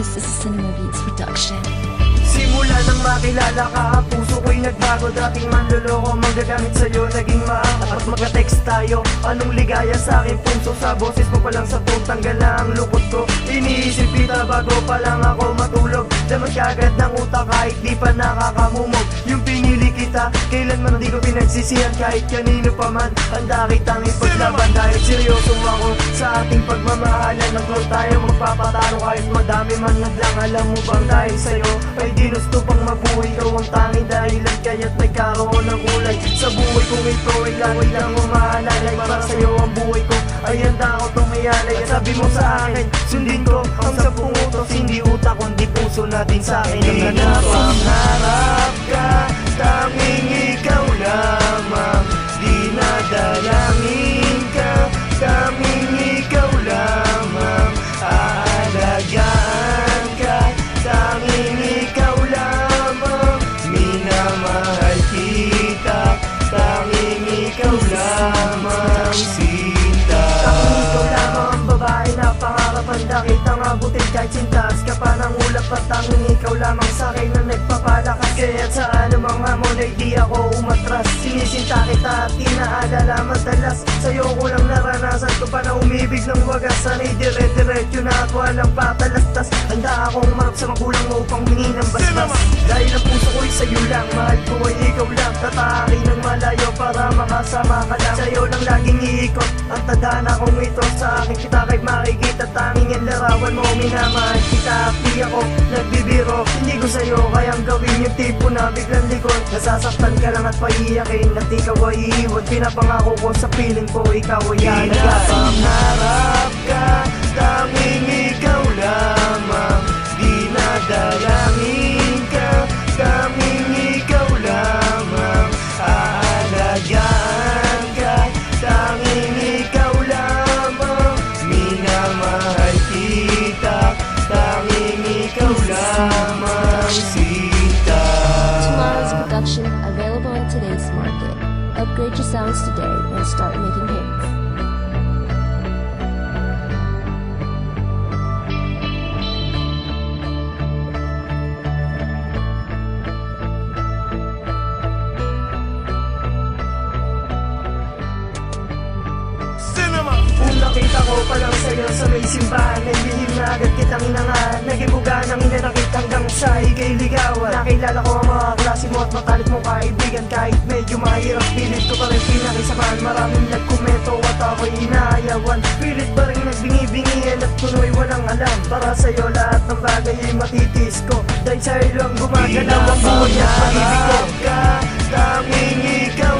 This is a Cinema Beats production. Simula nang makilala ka, ang puso ko'y nagbago. Dating manloloko, manggagamit sa'yo, naging maangat. At magka-text tayo, anong ligaya sa aking puso. Sa boses mo palang sa tanggal na ang lukot ko. Iniisip kita bago pa lang ako matulog. Daman kagad ng utak kahit di pa nakakamumog. Yung pinili kita, kailanman di ko pinagsisihan. Kahit kanino pa man, handa kitang ipaglaban. Dahil seryoso ako sa ating pagmamahalan. Nag-roll tayo magpapatalo kahit madami man hadlang. Alam mo bang dahil sa'yo ay ginusto pang mabuhay. Ikaw ang tanging dahilan kaya't nagkaroon ng kulay sa buhay kong ito. Ikaw ay lang umahalagay. Para sa'yo ang buhay ko ay handa ako tumayalay. At sabi mo sa akin, sundin ko ang 10 utos. Hindi utak kundi puso natin sa akin. Naganap ang harap ka, tanging ikaw lamang. Dinadalangin ka, tanging ikaw lamang. Aalagaan ka, tanging ikaw lamang. Minamahal kita, tanging ikaw lamang. Sinta, tanging ikaw lamang ang babae na pangarap. Handa kitang abutin kahit sintas ka pa ng ulap. At tanging ikaw lamang sa'kin na nagpapalakas. Kaya't sa anumang hamon ay di ako umatras. Sinisinta kita at inaalala madalas. Sa'yo ko lang naranasan ko pa na umibig ng wagas. Sana'y dire-diretso na at walang patalastas. Handa akong marap sa magulang mo upang mingi ng basbas. Dahil ang puso ko'y sa'yo lang, mahal ko ay ikaw lang. Tataakin ng malayo para makasama ka lang. Sa'yo lang laging iikot ang tadhana kong ito. Sa akin kita kahit makikita, tanging ang larawan mo. Minamahal kita, di ako nagbibiro. Hindi ko sa'yo kayang gawin yung tipo na biglang likod. Nasasaktan ka lang at paiiyakin at ikaw ay iiwan. Pinapangako ko sa piling ko, ikaw ay alagaan. Pinapangarap ka, tanging ikaw lamang. Dinadalangin ka, tanging ikaw lamang. Aalagaan ka, tanging ikaw lamang. Minamahal kita, tanging ikaw lamang. Sita. Tomorrow's production available in today's market. Upgrade your sounds today and start making hits. Kung nakita ko pa lang sa'yo sa may simbahan, ay bihim na agad kitang inangahan. Nagibuga ng inanakit hanggang sa ikay ligawan. Nakilala ko ang mga klase mo at matalit mo kaibigan. Kahit medyo mahirap, pilit ko pa rin pinakisamahan. Maraming nagkomento at ako'y inaayawan. Pilit pa rin nagbingi-bingihan at kuno'y walang alam. Para sa'yo lahat ng bagay ay matitis ko. Dahil sa'yo lang gumagalaw ang buhay at pag-ibig ko. Tanging ikaw